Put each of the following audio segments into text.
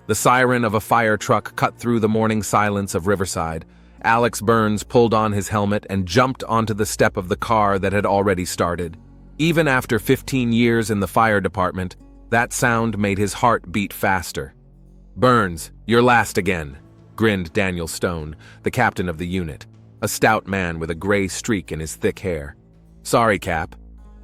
The siren of a fire truck cut through the morning silence of Riverside. Alex Burns pulled on his helmet and jumped onto the step of the car that had already started. Even after 15 years in the fire department, that sound made his heart beat faster. "Burns, you're last again," grinned Daniel Stone, the captain of the unit, a stout man with a gray streak in his thick hair. "Sorry, Cap."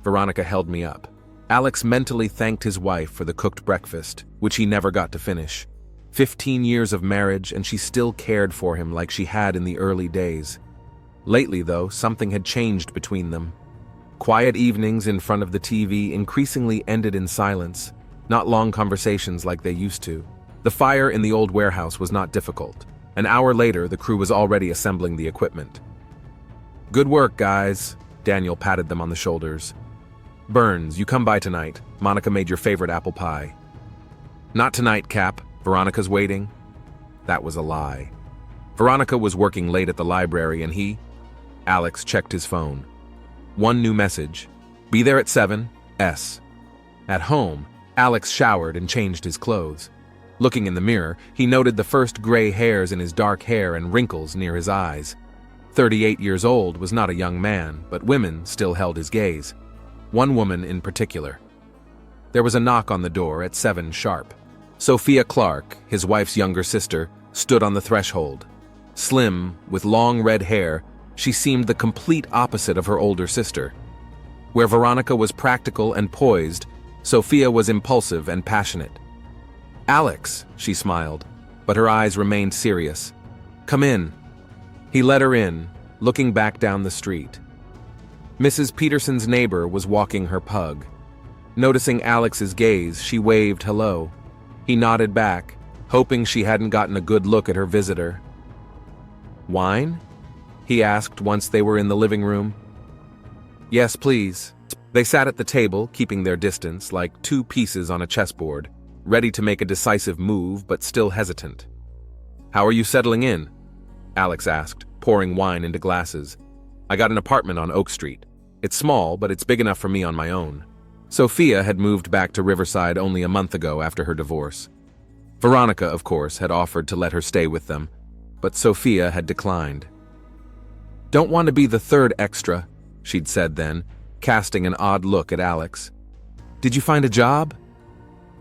Veronica held me up. Alex mentally thanked his wife for the cooked breakfast, which he never got to finish. 15 years of marriage, and she still cared for him like she had in the early days. Lately, though, something had changed between them. Quiet evenings in front of the TV increasingly ended in silence, not long conversations like they used to. The fire in the old warehouse was not difficult. An hour later, the crew was already assembling the equipment. "Good work, guys," Daniel patted them on the shoulders. "Burns, you come by tonight. Monica made your favorite apple pie." "Not tonight, Cap. Veronica's waiting." That was a lie. Veronica was working late at the library and Alex checked his phone. One new message. "Be there at 7, S." At home, Alex showered and changed his clothes. Looking in the mirror, he noted the first gray hairs in his dark hair and wrinkles near his eyes. 38 years old was not a young man, but women still held his gaze. One woman in particular. There was a knock on the door at 7 sharp. Sophia Clark, his wife's younger sister, stood on the threshold. Slim, with long red hair, she seemed the complete opposite of her older sister. Where Veronica was practical and poised, Sophia was impulsive and passionate. "Alex," she smiled, but her eyes remained serious. "Come in." He let her in, looking back down the street. Mrs. Peterson's neighbor was walking her pug. Noticing Alex's gaze, she waved hello. He nodded back, hoping she hadn't gotten a good look at her visitor. "Wine?" he asked once they were in the living room. "Yes, please." They sat at the table, keeping their distance, like two pieces on a chessboard, ready to make a decisive move but still hesitant. "How are you settling in?" Alex asked, pouring wine into glasses. "I got an apartment on Oak Street. It's small, but it's big enough for me on my own." Sophia had moved back to Riverside only a month ago after her divorce. Veronica, of course, had offered to let her stay with them, but Sophia had declined. "Don't want to be the third extra," she'd said then, casting an odd look at Alex. "Did you find a job?"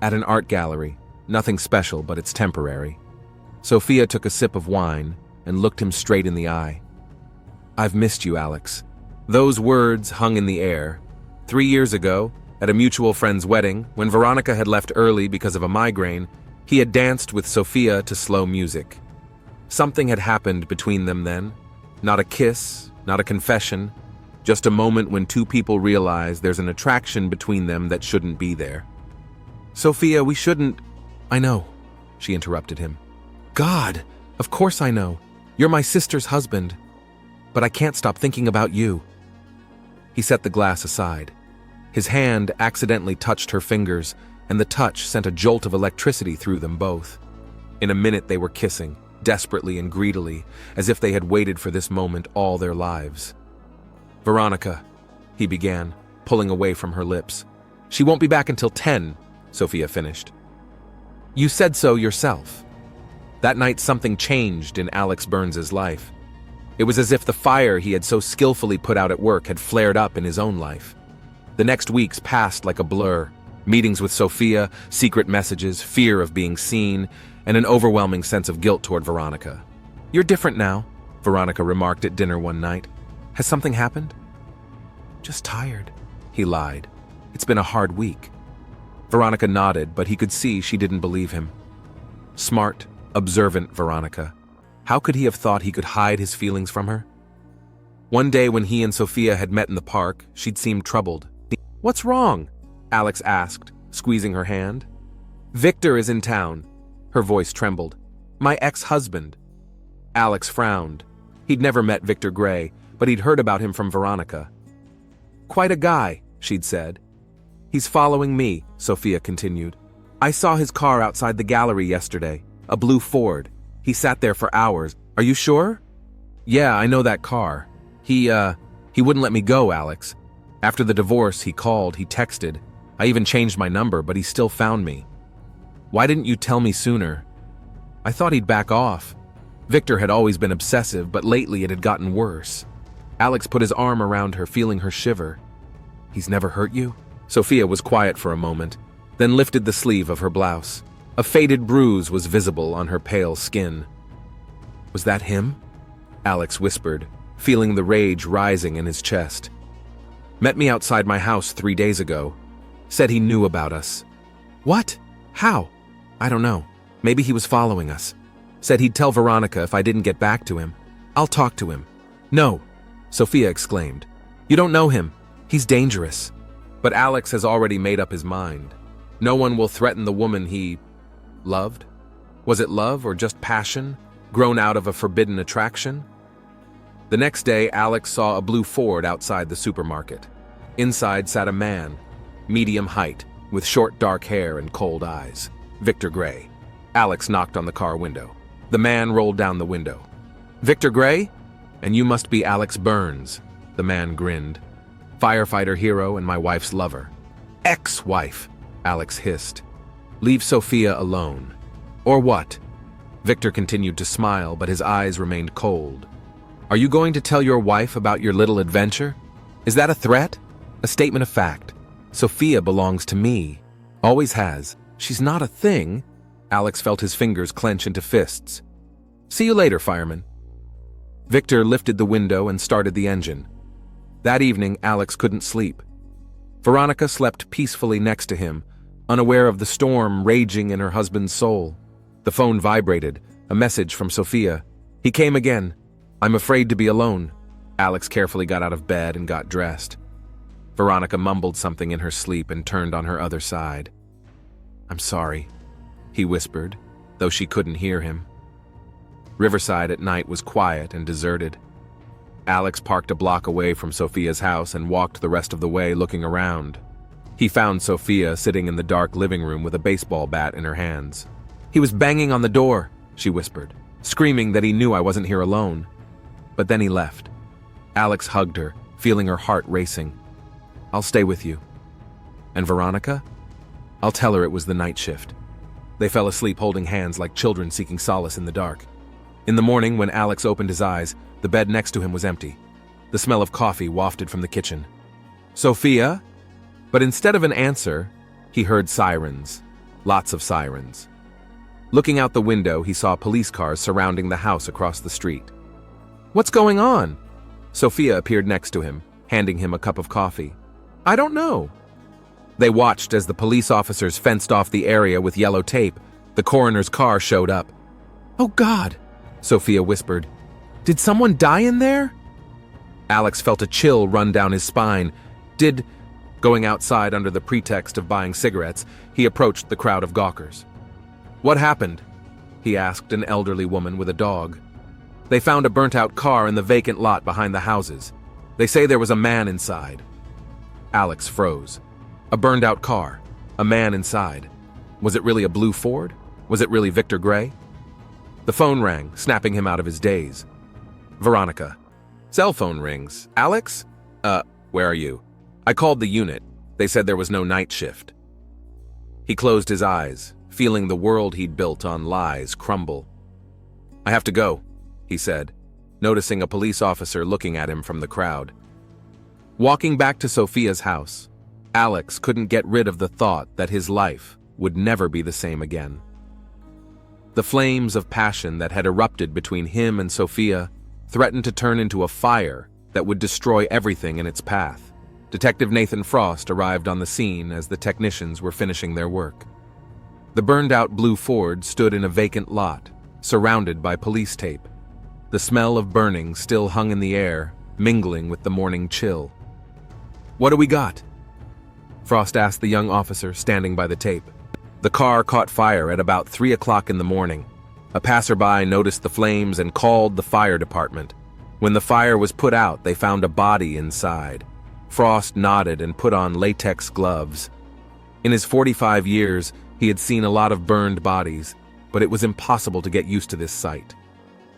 "At an art gallery. Nothing special, but it's temporary." Sophia took a sip of wine and looked him straight in the eye. "I've missed you, Alex." Those words hung in the air. 3 years ago, at a mutual friend's wedding, when Veronica had left early because of a migraine, he had danced with Sophia to slow music. Something had happened between them then. Not a kiss, not a confession, just a moment when two people realize there's an attraction between them that shouldn't be there. "Sophia, we shouldn't—" "I know," she interrupted him. "God, of course I know. You're my sister's husband. But I can't stop thinking about you." He set the glass aside. His hand accidentally touched her fingers, and the touch sent a jolt of electricity through them both. In a minute they were kissing, desperately and greedily, as if they had waited for this moment all their lives. "Veronica," he began, pulling away from her lips. "She won't be back until 10, Sophia finished. "You said so yourself." That night something changed in Alex Burns's life. It was as if the fire he had so skillfully put out at work had flared up in his own life. The next weeks passed like a blur. Meetings with Sophia, secret messages, fear of being seen, and an overwhelming sense of guilt toward Veronica. "You're different now," Veronica remarked at dinner one night. "Has something happened?" "Just tired," he lied. "It's been a hard week." Veronica nodded, but he could see she didn't believe him. Smart, observant Veronica. How could he have thought he could hide his feelings from her? One day when he and Sophia had met in the park, she'd seemed troubled. "What's wrong?" Alex asked, squeezing her hand. "Victor is in town." Her voice trembled. "My ex-husband." Alex frowned. He'd never met Victor Gray, but he'd heard about him from Veronica. "Quite a guy," she'd said. "He's following me," Sophia continued. "I saw his car outside the gallery yesterday, a blue Ford. He sat there for hours. Are you sure?" "Yeah, I know that car. He wouldn't let me go, Alex. After the divorce, he called, he texted. I even changed my number, but he still found me." "Why didn't you tell me sooner?" I thought he'd back off. Victor had always been obsessive, but lately it had gotten worse. Alex put his arm around her, feeling her shiver. He's never hurt you? Sophia was quiet for a moment, then lifted the sleeve of her blouse. A faded bruise was visible on her pale skin. Was that him? Alex whispered, feeling the rage rising in his chest. Met me outside my house 3 days ago. Said he knew about us. What? How? I don't know. Maybe he was following us. Said he'd tell Veronica if I didn't get back to him. I'll talk to him. No, Sophia exclaimed. You don't know him. He's dangerous. But Alex has already made up his mind. No one will threaten the woman he loved? Was it love or just passion, grown out of a forbidden attraction? The next day, Alex saw a blue Ford outside the supermarket. Inside sat a man, medium height, with short dark hair and cold eyes. Victor Gray. Alex knocked on the car window. The man rolled down the window. Victor Gray? And you must be Alex Burns, the man grinned. Firefighter hero and my wife's lover. Ex-wife, Alex hissed. Leave Sophia alone. Or what? Victor continued to smile, but his eyes remained cold. Are you going to tell your wife about your little adventure? Is that a threat? A statement of fact. Sophia belongs to me. Always has. She's not a thing. Alex felt his fingers clench into fists. See you later, fireman. Victor lifted the window and started the engine. That evening, Alex couldn't sleep. Veronica slept peacefully next to him, unaware of the storm raging in her husband's soul. The phone vibrated, a message from Sophia. He came again. I'm afraid to be alone. Alex carefully got out of bed and got dressed. Veronica mumbled something in her sleep and turned on her other side. I'm sorry, he whispered, though she couldn't hear him. Riverside at night was quiet and deserted. Alex parked a block away from Sophia's house and walked the rest of the way looking around. He found Sophia sitting in the dark living room with a baseball bat in her hands. He was banging on the door, she whispered, screaming that he knew I wasn't here alone. But then he left. Alex hugged her, feeling her heart racing. I'll stay with you. And Veronica? I'll tell her it was the night shift. They fell asleep holding hands like children seeking solace in the dark. In the morning, when Alex opened his eyes, the bed next to him was empty. The smell of coffee wafted from the kitchen. Sophia? But instead of an answer, he heard sirens. Lots of sirens. Looking out the window, he saw police cars surrounding the house across the street. What's going on? Sophia appeared next to him, handing him a cup of coffee. I don't know. They watched as the police officers fenced off the area with yellow tape. The coroner's car showed up. Oh God, Sophia whispered. Did someone die in there? Alex felt a chill run down his spine. Going outside under the pretext of buying cigarettes, he approached the crowd of gawkers. What happened? He asked an elderly woman with a dog. They found a burnt-out car in the vacant lot behind the houses. They say there was a man inside. Alex froze. A burned-out car. A man inside. Was it really a blue Ford? Was it really Victor Gray? The phone rang, snapping him out of his daze. Veronica. Cell phone rings. Alex? Where are you? I called the unit. They said there was no night shift. He closed his eyes, feeling the world he'd built on lies crumble. I have to go, he said, noticing a police officer looking at him from the crowd. Walking back to Sophia's house, Alex couldn't get rid of the thought that his life would never be the same again. The flames of passion that had erupted between him and Sophia threatened to turn into a fire that would destroy everything in its path. Detective Nathan Frost arrived on the scene as the technicians were finishing their work. The burned-out blue Ford stood in a vacant lot, surrounded by police tape. The smell of burning still hung in the air, mingling with the morning chill. What do we got? Frost asked the young officer standing by the tape. The car caught fire at about 3 o'clock in the morning. A passerby noticed the flames and called the fire department. When the fire was put out, they found a body inside. Frost nodded and put on latex gloves. In his 45 years, he had seen a lot of burned bodies, but it was impossible to get used to this sight.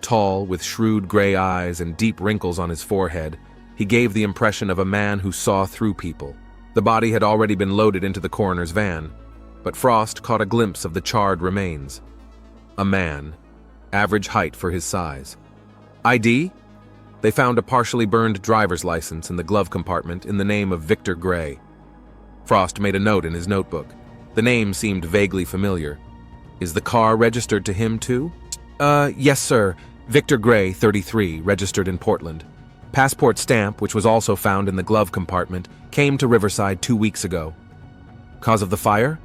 Tall, with shrewd gray eyes and deep wrinkles on his forehead, he gave the impression of a man who saw through people. The body had already been loaded into the coroner's van, but Frost caught a glimpse of the charred remains. A man. Average height for his size. ID? They found a partially burned driver's license in the glove compartment in the name of Victor Gray. Frost made a note in his notebook. The name seemed vaguely familiar. Is the car registered to him too? Yes, sir. Victor Gray, 33, registered in Portland. Passport stamp, which was also found in the glove compartment, came to Riverside 2 weeks ago. Cause of the fire?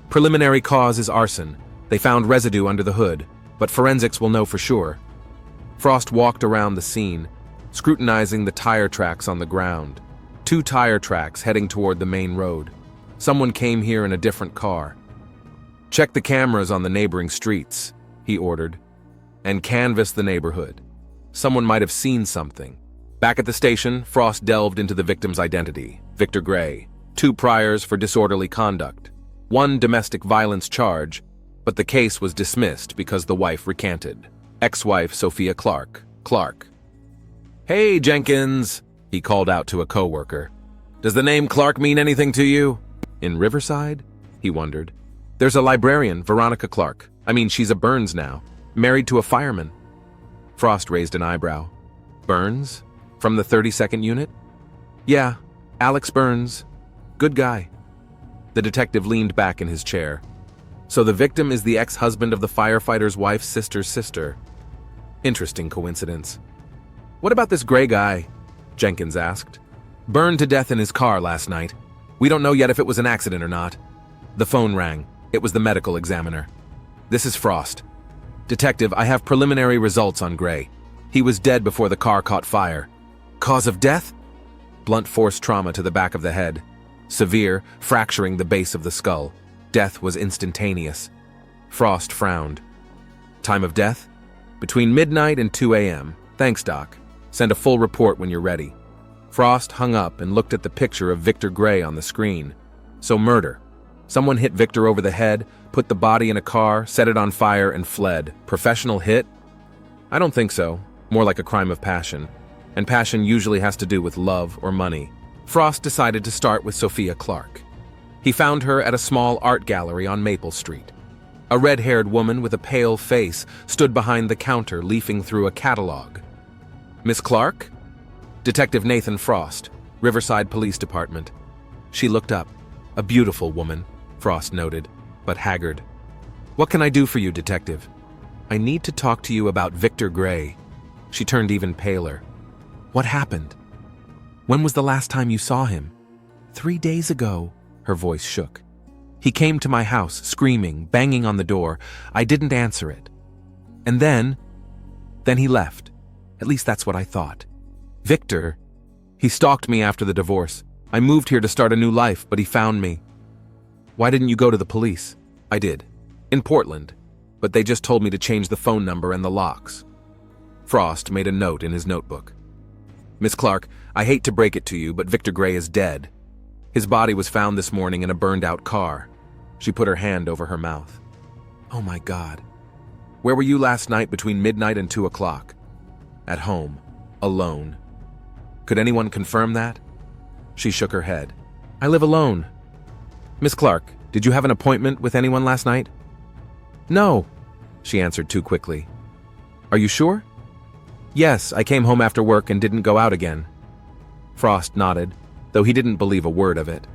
Preliminary cause is arson. They found residue under the hood, but forensics will know for sure. Frost walked around the scene, scrutinizing the tire tracks on the ground. 2 tire tracks heading toward the main road. Someone came here in a different car. Check the cameras on the neighboring streets, he ordered, and canvass the neighborhood. Someone might have seen something. Back at the station, Frost delved into the victim's identity, Victor Gray. 2 priors for disorderly conduct. 1 domestic violence charge, but the case was dismissed because the wife recanted. Ex-wife Sophia Clark. Hey, Jenkins, he called out to a coworker. Does the name Clark mean anything to you? In Riverside? He wondered. There's a librarian, Veronica Clark. She's a Burns now, married to a fireman. Frost raised an eyebrow. Burns? From the 32nd unit? Yeah, Alex Burns. Good guy. The detective leaned back in his chair. So the victim is the ex-husband of the firefighter's wife's sister's sister. Interesting coincidence. What about this Gray guy? Jenkins asked. Burned to death in his car last night. We don't know yet if it was an accident or not. The phone rang. It was the medical examiner. This is Frost. Detective, I have preliminary results on Gray. He was dead before the car caught fire. Cause of death? Blunt force trauma to the back of the head. Severe, fracturing the base of the skull. Death was instantaneous. Frost frowned. Time of death? Between midnight and 2 a.m. Thanks, Doc. Send a full report when you're ready. Frost hung up and looked at the picture of Victor Gray on the screen. So murder. Someone hit Victor over the head, put the body in a car, set it on fire, and fled. Professional hit? I don't think so. More like a crime of passion. And passion usually has to do with love or money. Frost decided to start with Sophia Clark. He found her at a small art gallery on Maple Street. A red-haired woman with a pale face stood behind the counter leafing through a catalog. Miss Clark? Detective Nathan Frost, Riverside Police Department. She looked up. A beautiful woman, Frost noted, but haggard. What can I do for you, Detective? I need to talk to you about Victor Gray. She turned even paler. What happened? When was the last time you saw him? 3 days ago, her voice shook. He came to my house, screaming, banging on the door. I didn't answer it. And then he left. At least that's what I thought. Victor, he stalked me after the divorce. I moved here to start a new life, but he found me. Why didn't you go to the police? I did. In Portland. But they just told me to change the phone number and the locks. Frost made a note in his notebook. Miss Clark, I hate to break it to you, but Victor Gray is dead. His body was found this morning in a burned-out car. She put her hand over her mouth. Oh my God. Where were you last night between midnight and 2 o'clock? At home. Alone. Could anyone confirm that? She shook her head. I live alone. Miss Clark, did you have an appointment with anyone last night? No, she answered too quickly. Are you sure? Yes, I came home after work and didn't go out again. Frost nodded, though he didn't believe a word of it.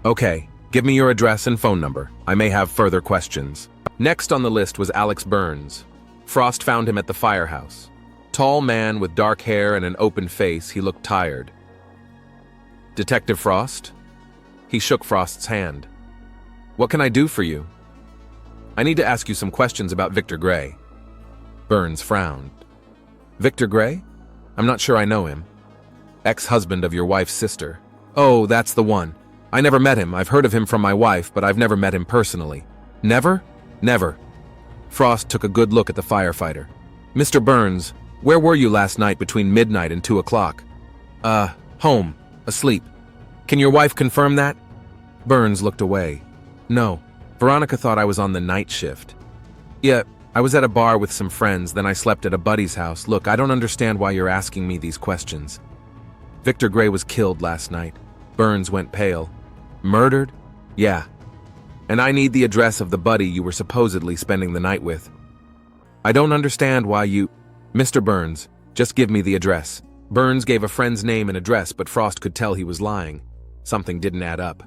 Okay, give me your address and phone number. I may have further questions. Next on the list was Alex Burns. Frost found him at the firehouse. Tall man with dark hair and an open face, he looked tired. Detective Frost? He shook Frost's hand. What can I do for you? I need to ask you some questions about Victor Gray. Burns frowned. Victor Gray? I'm not sure I know him. Ex-husband of your wife's sister. Oh, that's the one. I never met him. I've heard of him from my wife, but I've never met him personally. Never? Never. Frost took a good look at the firefighter. Mr. Burns, where were you last night between midnight and 2 o'clock? Home. Asleep. Can your wife confirm that? Burns looked away. No. Veronica thought I was on the night shift. Yeah, I was at a bar with some friends, then I slept at a buddy's house. Look, I don't understand why you're asking me these questions. Victor Gray was killed last night. Burns went pale. Murdered? Yeah. And I need the address of the buddy you were supposedly spending the night with. I don't understand why you... Mr. Burns, just give me the address. Burns gave a friend's name and address, but Frost could tell he was lying. Something didn't add up.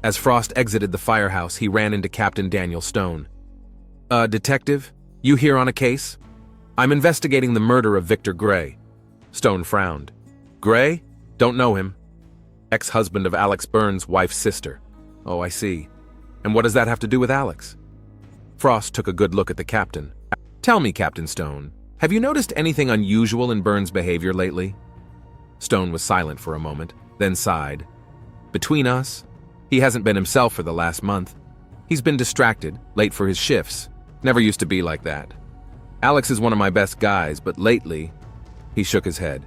As Frost exited the firehouse, he ran into Captain Daniel Stone. Detective, you here on a case? I'm investigating the murder of Victor Gray. Stone frowned. Gray? Don't know him. Ex-husband of Alex Burns' wife's sister. Oh, I see. And what does that have to do with Alex? Frost took a good look at the captain. Tell me, Captain Stone, have you noticed anything unusual in Burns' behavior lately? Stone was silent for a moment, then sighed. Between us, he hasn't been himself for the last month. He's been distracted, late for his shifts. Never used to be like that. Alex is one of my best guys, but lately, he shook his head.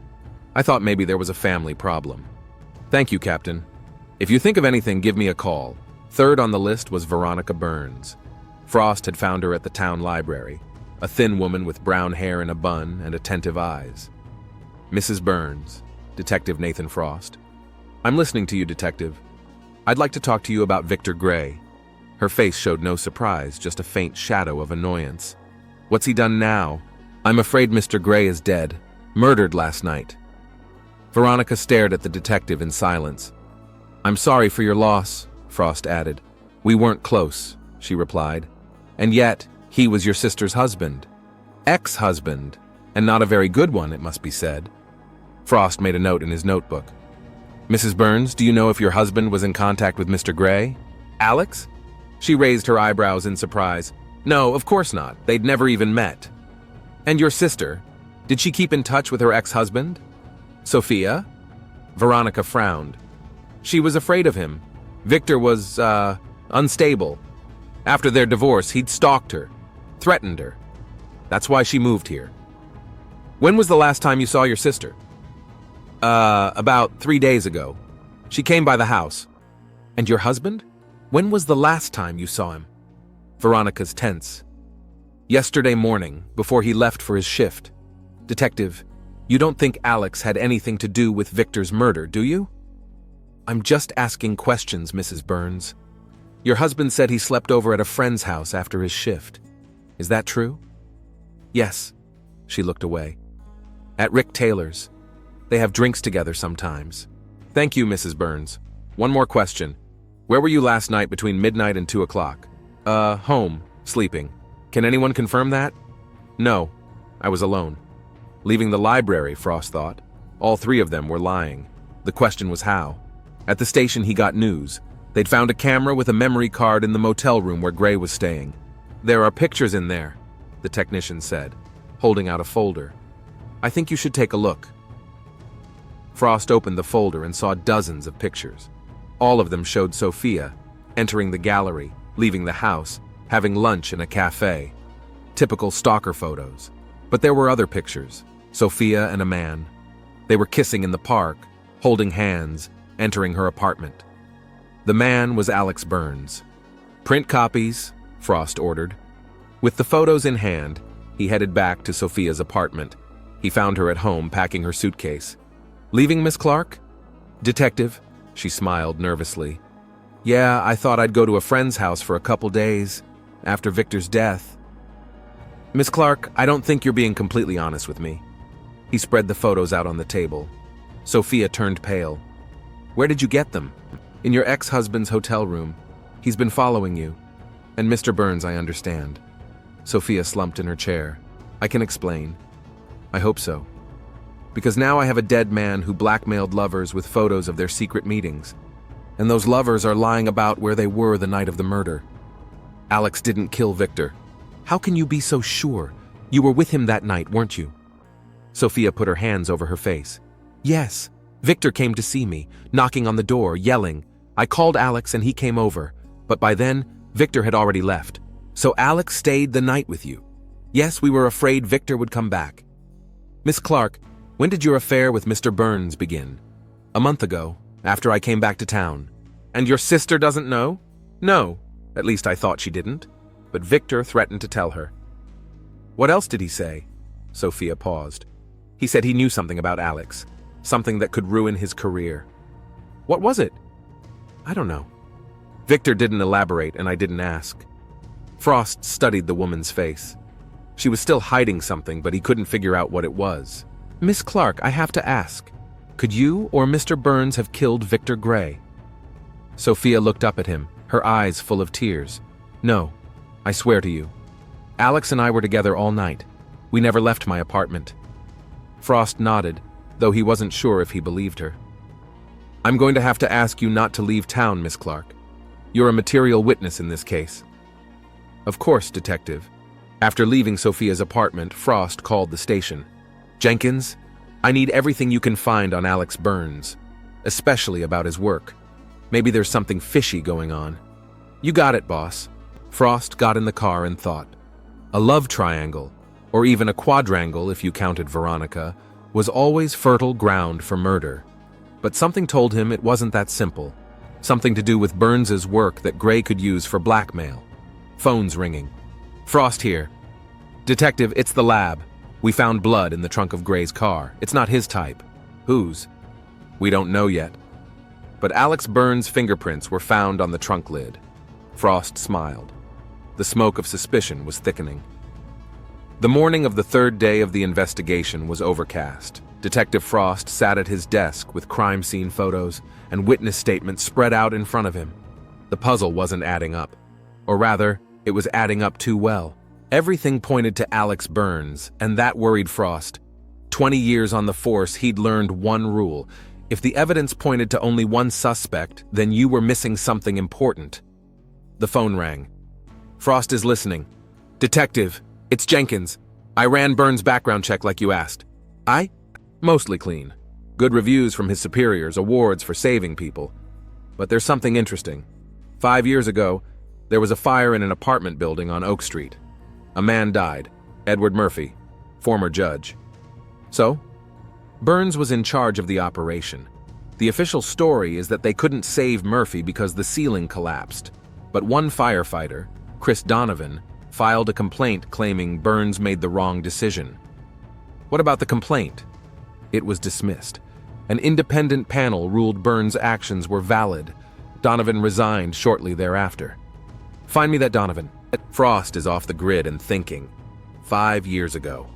I thought maybe there was a family problem. Thank you, Captain. If you think of anything, give me a call. Third on the list was Veronica Burns. Frost had found her at the town library, a thin woman with brown hair in a bun and attentive eyes. Mrs. Burns, Detective Nathan Frost. I'm listening to you, Detective. I'd like to talk to you about Victor Gray. Her face showed no surprise, just a faint shadow of annoyance. What's he done now? I'm afraid Mr. Gray is dead. Murdered last night. Veronica stared at the detective in silence. I'm sorry for your loss, Frost added. We weren't close, she replied. And yet, he was your sister's husband. Ex-husband, and not a very good one, it must be said. Frost made a note in his notebook. Mrs. Burns, do you know if your husband was in contact with Mr. Gray? Alex? She raised her eyebrows in surprise. No, of course not. They'd never even met. And your sister? Did she keep in touch with her ex-husband? Sophia? Veronica frowned. She was afraid of him. Victor was, unstable. After their divorce, he'd stalked her, threatened her. That's why she moved here. When was the last time you saw your sister? About 3 days ago. She came by the house. And your husband? When was the last time you saw him? Veronica's tense. Yesterday morning, before he left for his shift. Detective, you don't think Alex had anything to do with Victor's murder, do you? I'm just asking questions, Mrs. Burns. Your husband said he slept over at a friend's house after his shift. Is that true? Yes. She looked away. At Rick Taylor's. They have drinks together sometimes. Thank you, Mrs. Burns. One more question. Where were you last night between midnight and 2 o'clock? Home, sleeping. Can anyone confirm that? No, I was alone. Leaving the library, Frost thought. All three of them were lying. The question was how. At the station, he got news. They'd found a camera with a memory card in the motel room where Gray was staying. There are pictures in there, the technician said, holding out a folder. I think you should take a look. Frost opened the folder and saw dozens of pictures. All of them showed Sophia entering the gallery, leaving the house, having lunch in a cafe. Typical stalker photos. But there were other pictures. Sophia and a man. They were kissing in the park, holding hands, entering her apartment. The man was Alex Burns. Print copies, Frost ordered. With the photos in hand, he headed back to Sophia's apartment. He found her at home packing her suitcase. Leaving, Miss Clark? Detective, she smiled nervously. Yeah, I thought I'd go to a friend's house for a couple days, after Victor's death. Miss Clark, I don't think you're being completely honest with me. He spread the photos out on the table. Sophia turned pale. Where did you get them? In your ex-husband's hotel room. He's been following you. And Mr. Burns, I understand. Sophia slumped in her chair. I can explain. I hope so. Because now I have a dead man who blackmailed lovers with photos of their secret meetings. And those lovers are lying about where they were the night of the murder. Alex didn't kill Victor. How can you be so sure? You were with him that night, weren't you? Sophia put her hands over her face. Yes. Victor came to see me, knocking on the door, yelling. I called Alex and he came over, but by then, Victor had already left. So Alex stayed the night with you. Yes, we were afraid Victor would come back. Miss Clark, when did your affair with Mr. Burns begin? A month ago, after I came back to town. And your sister doesn't know? No, at least I thought she didn't. But Victor threatened to tell her. What else did he say? Sophia paused. He said he knew something about Alex. Something that could ruin his career. What was it? I don't know. Victor didn't elaborate and I didn't ask. Frost studied the woman's face. She was still hiding something, but he couldn't figure out what it was. "Miss Clark, I have to ask. Could you or Mr. Burns have killed Victor Gray?" Sophia looked up at him, her eyes full of tears. "No, I swear to you. Alex and I were together all night. We never left my apartment." Frost nodded, though he wasn't sure if he believed her. "I'm going to have to ask you not to leave town, Miss Clark. You're a material witness in this case." "Of course, Detective." After leaving Sophia's apartment, Frost called the station. "Jenkins, I need everything you can find on Alex Burns, especially about his work. Maybe there's something fishy going on." "You got it, boss." Frost got in the car and thought. A love triangle, or even a quadrangle if you counted Veronica, was always fertile ground for murder. But something told him it wasn't that simple. Something to do with Burns's work that Gray could use for blackmail. Phone's ringing. "Frost here." "Detective, it's the lab. We found blood in the trunk of Gray's car. It's not his type." "Whose?" "We don't know yet. But Alex Burns' fingerprints were found on the trunk lid." Frost smiled. The smoke of suspicion was thickening. The morning of the third day of the investigation was overcast. Detective Frost sat at his desk with crime scene photos and witness statements spread out in front of him. The puzzle wasn't adding up. Or rather, it was adding up too well. Everything pointed to Alex Burns, and that worried Frost. 20 years on the force, he'd learned one rule. If the evidence pointed to only one suspect, then you were missing something important. The phone rang. "Frost is listening." "Detective, it's Jenkins. I ran Burns' background check like you asked." "I?" "Mostly clean. Good reviews from his superiors, awards for saving people. But there's something interesting. 5 years ago, there was a fire in an apartment building on Oak Street. A man died, Edward Murphy, former judge. So, Burns was in charge of the operation. The official story is that they couldn't save Murphy because the ceiling collapsed. But one firefighter, Chris Donovan, filed a complaint claiming Burns made the wrong decision. What about the complaint? It was dismissed. An independent panel ruled Burns' actions were valid. Donovan resigned shortly thereafter. Find me that Donovan. Frost is off the grid and thinking. 5 years ago,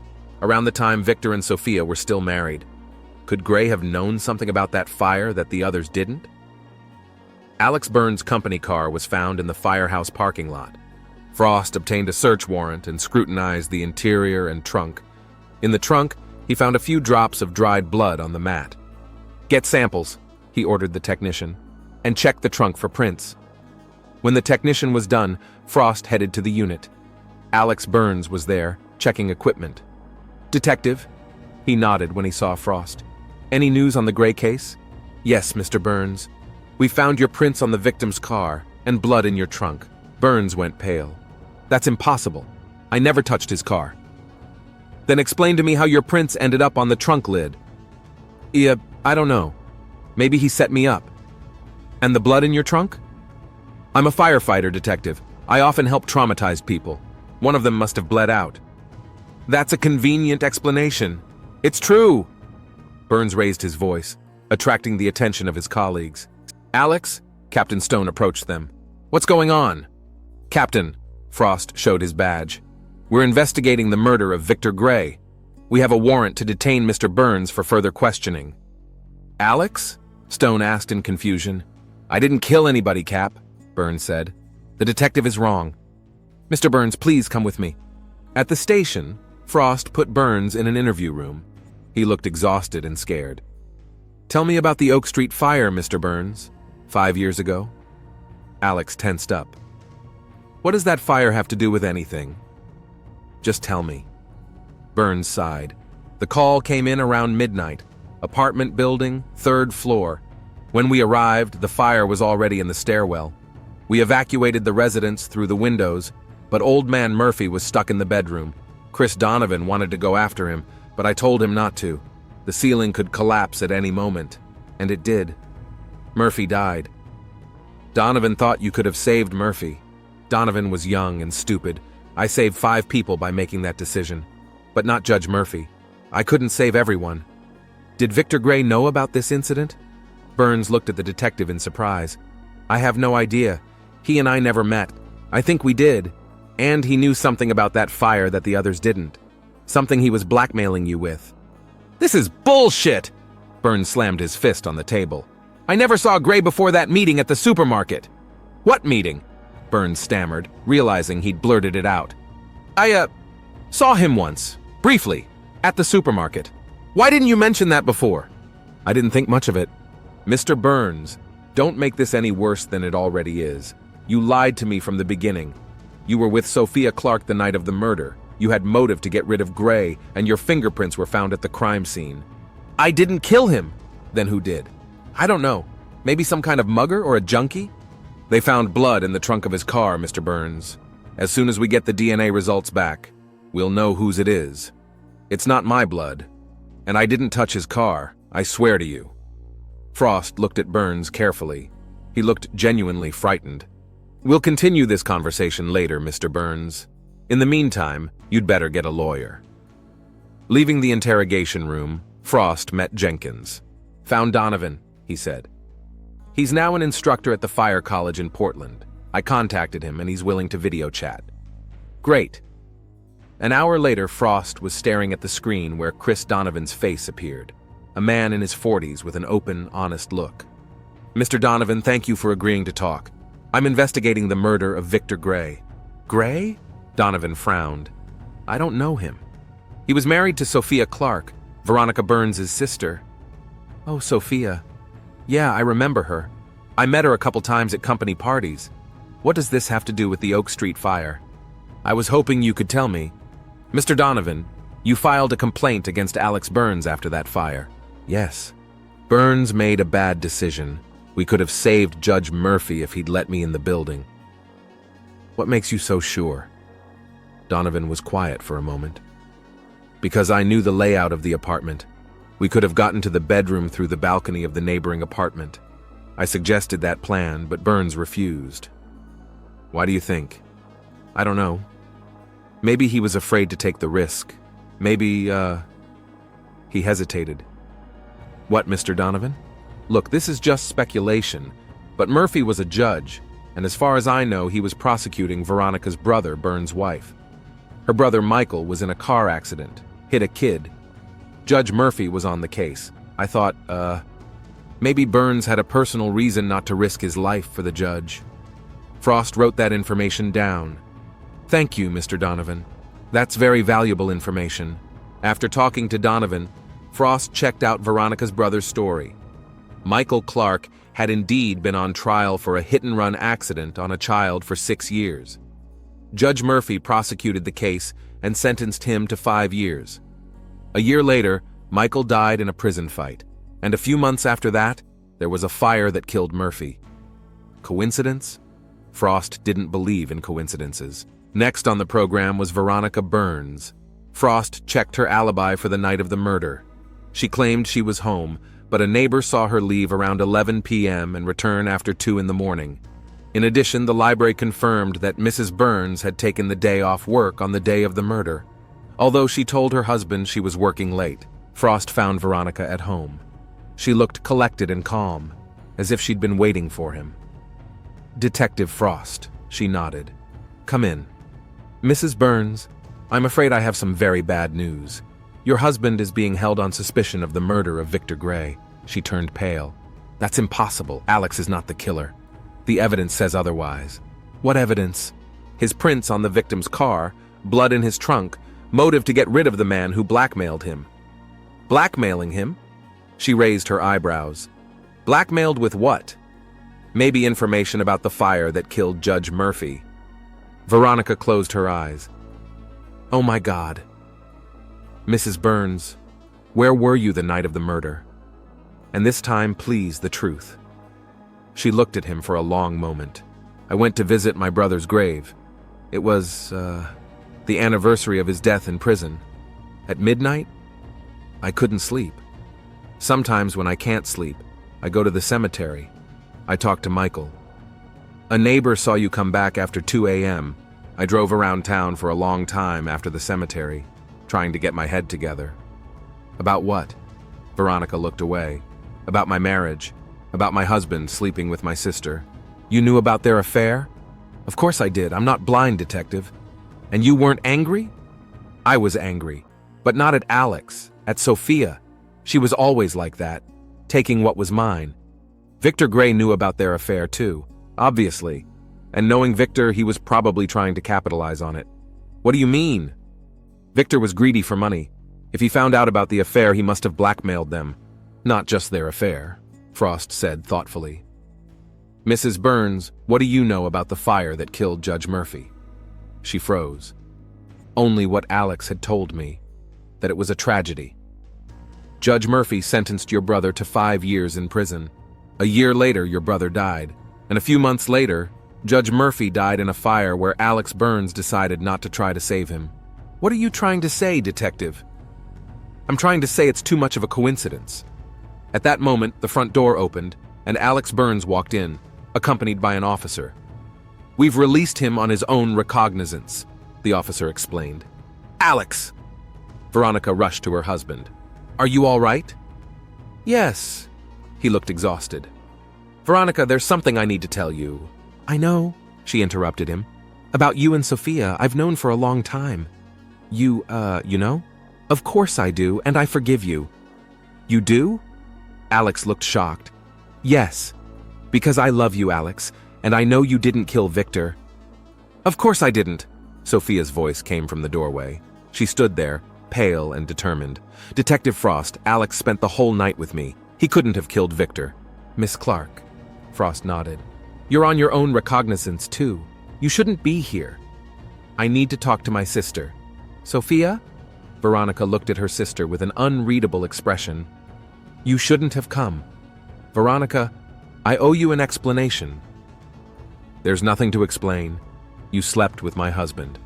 around the time Victor and Sophia were still married. Could Gray have known something about that fire that the others didn't? Alex Burns' company car was found in the firehouse parking lot. Frost obtained a search warrant and scrutinized the interior and trunk. In the trunk, he found a few drops of dried blood on the mat. "Get samples," he ordered the technician, "and check the trunk for prints." When the technician was done, Frost headed to the unit. Alex Burns was there, checking equipment. "Detective?" He nodded when he saw Frost. "Any news on the Gray case?" "Yes, Mr. Burns. We found your prints on the victim's car and blood in your trunk." Burns went pale. "That's impossible. I never touched his car." "Then explain to me how your prints ended up on the trunk lid." "Yeah, I don't know. Maybe he set me up." "And the blood in your trunk?" "I'm a firefighter, Detective. I often help traumatized people. One of them must have bled out." "That's a convenient explanation." "It's true!" Burns raised his voice, attracting the attention of his colleagues. "Alex?" Captain Stone approached them. "What's going on?" "Captain," Frost showed his badge. "We're investigating the murder of Victor Gray. We have a warrant to detain Mr. Burns for further questioning." "Alex?" Stone asked in confusion. "I didn't kill anybody, Cap," Burns said. "The detective is wrong. Mr. Burns, please come with me." At the station, Frost put Burns in an interview room. He looked exhausted and scared. "Tell me about the Oak Street fire, Mr. Burns. 5 years ago?" Alex tensed up. "What does that fire have to do with anything? Just tell me." Burns sighed. "The call came in around midnight. Apartment building, 3rd floor. When we arrived, the fire was already in the stairwell. We evacuated the residents through the windows, but old man Murphy was stuck in the bedroom. Chris Donovan wanted to go after him, but I told him not to. The ceiling could collapse at any moment, and it did. Murphy died. Donovan thought you could have saved Murphy. Donovan was young and stupid. I saved 5 people by making that decision, but not Judge Murphy. I couldn't save everyone." "Did Victor Gray know about this incident?" Burns looked at the detective in surprise. "I have no idea. He and I never met. I think we did. And he knew something about that fire that the others didn't. Something he was blackmailing you with. This is bullshit! Burns slammed his fist on the table. I never saw Gray before that meeting at the supermarket. What meeting? Burns stammered, realizing he'd blurted it out. I saw him once, briefly, at the supermarket. Why didn't you mention that before? I didn't think much of it. Mr. Burns, don't make this any worse than it already is. You lied to me from the beginning. You were with Sophia Clark the night of the murder. You had motive to get rid of Gray, and your fingerprints were found at the crime scene. I didn't kill him. Then who did? I don't know. Maybe some kind of mugger or a junkie? They found blood in the trunk of his car, Mr. Burns. As soon as we get the DNA results back, we'll know whose it is. It's not my blood. And I didn't touch his car, I swear to you. Frost looked at Burns carefully. He looked genuinely frightened. We'll continue this conversation later, Mr. Burns. In the meantime, you'd better get a lawyer. Leaving the interrogation room, Frost met Jenkins. Found Donovan, he said. He's now an instructor at the fire college in Portland. I contacted him and he's willing to video chat. Great. An hour later, Frost was staring at the screen where Chris Donovan's face appeared. A man in his 40s with an open, honest look. Mr. Donovan, thank you for agreeing to talk. I'm investigating the murder of Victor Gray. Gray? Donovan frowned. I don't know him. He was married to Sophia Clark, Veronica Burns' sister. Oh, Sophia. Yeah, I remember her. I met her a couple times at company parties. What does this have to do with the Oak Street fire? I was hoping you could tell me. Mr. Donovan, you filed a complaint against Alex Burns after that fire. Yes. Burns made a bad decision. We could have saved Judge Murphy if he'd let me in the building. What makes you so sure? Donovan was quiet for a moment. Because I knew the layout of the apartment. We could have gotten to the bedroom through the balcony of the neighboring apartment. I suggested that plan, but Burns refused. Why do you think? I don't know. Maybe he was afraid to take the risk. Maybe, he hesitated. What, Mr. Donovan? Look, this is just speculation, but Murphy was a judge, and as far as I know, he was prosecuting Veronica's brother, Burns' wife. Her brother Michael was in a car accident, hit a kid. Judge Murphy was on the case. I thought, maybe Burns had a personal reason not to risk his life for the judge. Frost wrote that information down. Thank you, Mr. Donovan. That's very valuable information. After talking to Donovan, Frost checked out Veronica's brother's story. Michael Clark had indeed been on trial for a hit-and-run accident on a child for 6 years. Judge Murphy prosecuted the case and sentenced him to 5 years. A year later, Michael died in a prison fight, and a few months after that, there was a fire that killed Murphy. Coincidence? Frost didn't believe in coincidences. Next on the program was Veronica Burns. Frost checked her alibi for the night of the murder. She claimed she was home, but a neighbor saw her leave around 11 p.m. and return after 2 in the morning. In addition, the library confirmed that Mrs. Burns had taken the day off work on the day of the murder. Although she told her husband she was working late, Frost found Veronica at home. She looked collected and calm, as if she'd been waiting for him. Detective Frost, she nodded. Come in. Mrs. Burns, I'm afraid I have some very bad news. Your husband is being held on suspicion of the murder of Victor Gray. She turned pale. That's impossible. Alex is not the killer. The evidence says otherwise. What evidence? His prints on the victim's car, blood in his trunk, motive to get rid of the man who blackmailed him. Blackmailing him? She raised her eyebrows. Blackmailed with what? Maybe information about the fire that killed Judge Murphy. Veronica closed her eyes. Oh my God. Mrs. Burns, where were you the night of the murder? And this time, please, the truth. She looked at him for a long moment. I went to visit my brother's grave. It was, the anniversary of his death in prison. At midnight, I couldn't sleep. Sometimes when I can't sleep, I go to the cemetery. I talk to Michael. A neighbor saw you come back after 2 a.m. I drove around town for a long time after the cemetery, trying to get my head together. About what? Veronica looked away. About my marriage. About my husband sleeping with my sister. You knew about their affair? Of course I did. I'm not blind, detective. And you weren't angry? I was angry, but not at Alex, at Sophia. She was always like that, taking what was mine. Victor Gray knew about their affair too, obviously, and knowing Victor, he was probably trying to capitalize on it. What do you mean? Victor was greedy for money. If he found out about the affair, he must have blackmailed them. Not just their affair, Frost said thoughtfully. Mrs. Burns, what do you know about the fire that killed Judge Murphy? She froze. Only what Alex had told me, that it was a tragedy. Judge Murphy sentenced your brother to 5 years in prison. A year later, your brother died, and a few months later, Judge Murphy died in a fire where Alex Burns decided not to try to save him. What are you trying to say, detective? I'm trying to say it's too much of a coincidence. At that moment, the front door opened, and Alex Burns walked in, accompanied by an officer. We've released him on his own recognizance, the officer explained. Alex! Veronica rushed to her husband. Are you all right? Yes. He looked exhausted. Veronica, there's something I need to tell you. I know, she interrupted him. About you and Sophia, I've known for a long time. You know? Of course I do, and I forgive you. You do? Alex looked shocked. Yes, because I love you, Alex, and I know you didn't kill Victor. Of course I didn't. Sophia's voice came from the doorway. She stood there, pale and determined. Detective Frost, Alex spent the whole night with me. He couldn't have killed Victor. Miss Clark. Frost nodded. You're on your own recognizance, too. You shouldn't be here. I need to talk to my sister. Sophia? Veronica looked at her sister with an unreadable expression. You shouldn't have come. Veronica, I owe you an explanation. There's nothing to explain. You slept with my husband.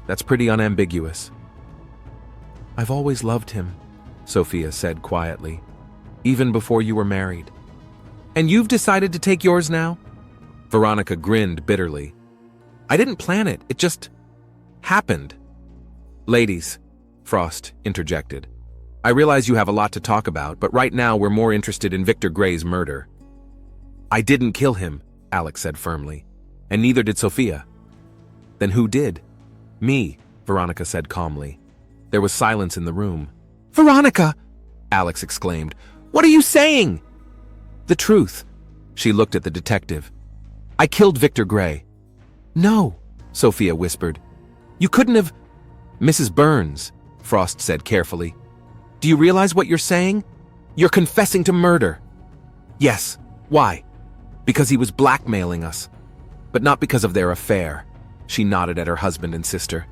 That's pretty unambiguous. I've always loved him, Sophia said quietly, even before you were married. And you've decided to take yours now? Veronica grinned bitterly. I didn't plan it, it just happened. Ladies, Frost interjected. I realize you have a lot to talk about, but right now we're more interested in Victor Gray's murder. I didn't kill him, Alex said firmly, and neither did Sophia. Then who did? Me, Veronica said calmly. There was silence in the room. Veronica! Alex exclaimed. What are you saying? The truth. She looked at the detective. I killed Victor Gray. No, Sophia whispered. You couldn't have... Mrs. Burns, Frost said carefully. Do you realize what you're saying? You're confessing to murder. Yes. Why? Because he was blackmailing us. But not because of their affair. She nodded at her husband and sister.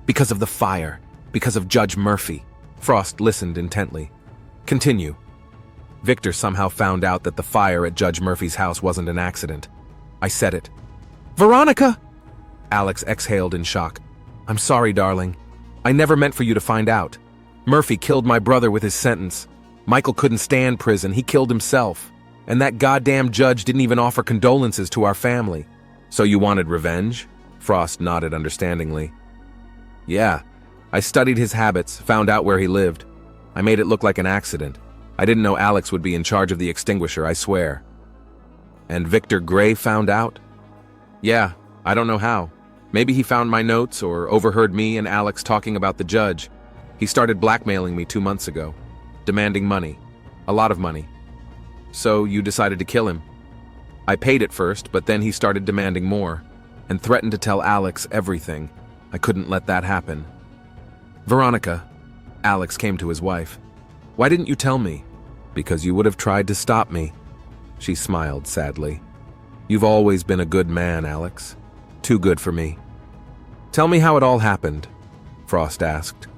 Because of the fire. Because of Judge Murphy. Frost listened intently. Continue. Victor somehow found out that the fire at Judge Murphy's house wasn't an accident. I said it. Veronica! Alex exhaled in shock. I'm sorry, darling. I never meant for you to find out. Murphy killed my brother with his sentence. Michael couldn't stand prison. He killed himself. And that goddamn judge didn't even offer condolences to our family. So you wanted revenge? Frost nodded understandingly. Yeah. I studied his habits, found out where he lived. I made it look like an accident. I didn't know Alex would be in charge of the extinguisher, I swear. And Victor Gray found out? Yeah, I don't know how. Maybe he found my notes or overheard me and Alex talking about the judge. He started blackmailing me 2 months ago, demanding money. A lot of money. So you decided to kill him. I paid it first, but then he started demanding more and threatened to tell Alex everything. I couldn't let that happen. Veronica, Alex came to his wife. Why didn't you tell me? Because you would have tried to stop me. She smiled sadly. You've always been a good man, Alex. Too good for me. Tell me how it all happened, Frost asked.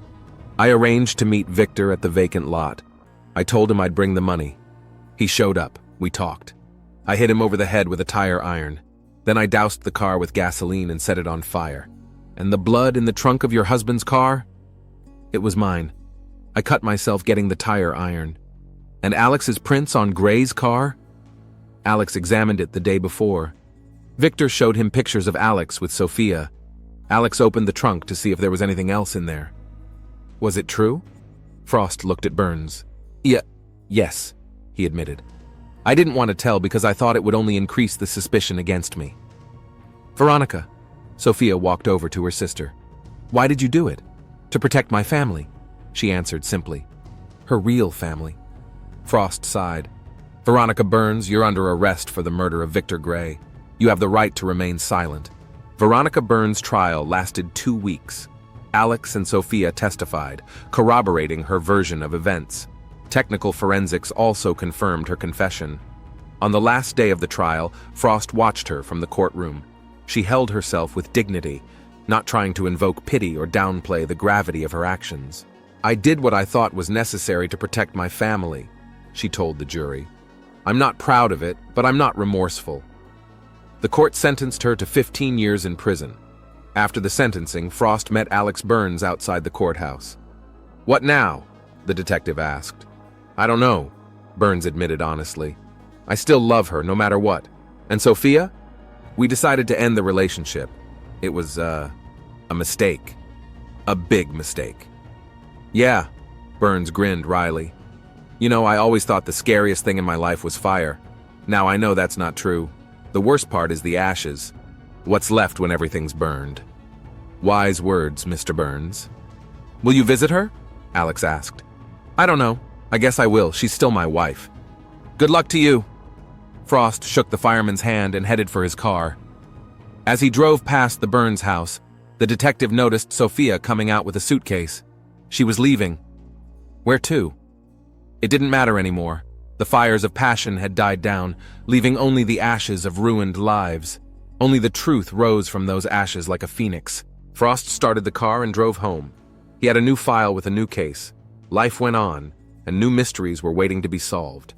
I arranged to meet Victor at the vacant lot. I told him I'd bring the money. He showed up. We talked. I hit him over the head with a tire iron. Then I doused the car with gasoline and set it on fire. And the blood in the trunk of your husband's car? It was mine. I cut myself getting the tire iron. And Alex's prints on Gray's car? Alex examined it the day before. Victor showed him pictures of Alex with Sophia. Alex opened the trunk to see if there was anything else in there. Was it true? Frost looked at Burns. Yes, he admitted. I didn't want to tell because I thought it would only increase the suspicion against me. Veronica. Sophia walked over to her sister. Why did you do it? To protect my family, she answered simply. Her real family. Frost sighed. Veronica Burns, you're under arrest for the murder of Victor Gray. You have the right to remain silent. Veronica Burns' trial lasted 2 weeks. Alex and Sophia testified, corroborating her version of events. Technical forensics also confirmed her confession. On the last day of the trial, Frost watched her from the courtroom. She held herself with dignity, not trying to invoke pity or downplay the gravity of her actions. I did what I thought was necessary to protect my family, she told the jury. I'm not proud of it, but I'm not remorseful. The court sentenced her to 15 years in prison. After the sentencing, Frost met Alex Burns outside the courthouse. What now? The detective asked. I don't know, Burns admitted honestly. I still love her, no matter what. And Sophia? We decided to end the relationship. It was, a mistake. A big mistake. Yeah, Burns grinned wryly. You know, I always thought the scariest thing in my life was fire. Now I know that's not true. The worst part is the ashes. What's left when everything's burned. Wise words, Mr. Burns. Will you visit her? Alex asked. I don't know. I guess I will. She's still my wife. Good luck to you. Frost shook the fireman's hand and headed for his car. As he drove past the Burns house, the detective noticed Sophia coming out with a suitcase. She was leaving. Where to? It didn't matter anymore. The fires of passion had died down, leaving only the ashes of ruined lives. Only the truth rose from those ashes like a phoenix. Frost started the car and drove home. He had a new file with a new case. Life went on, and new mysteries were waiting to be solved.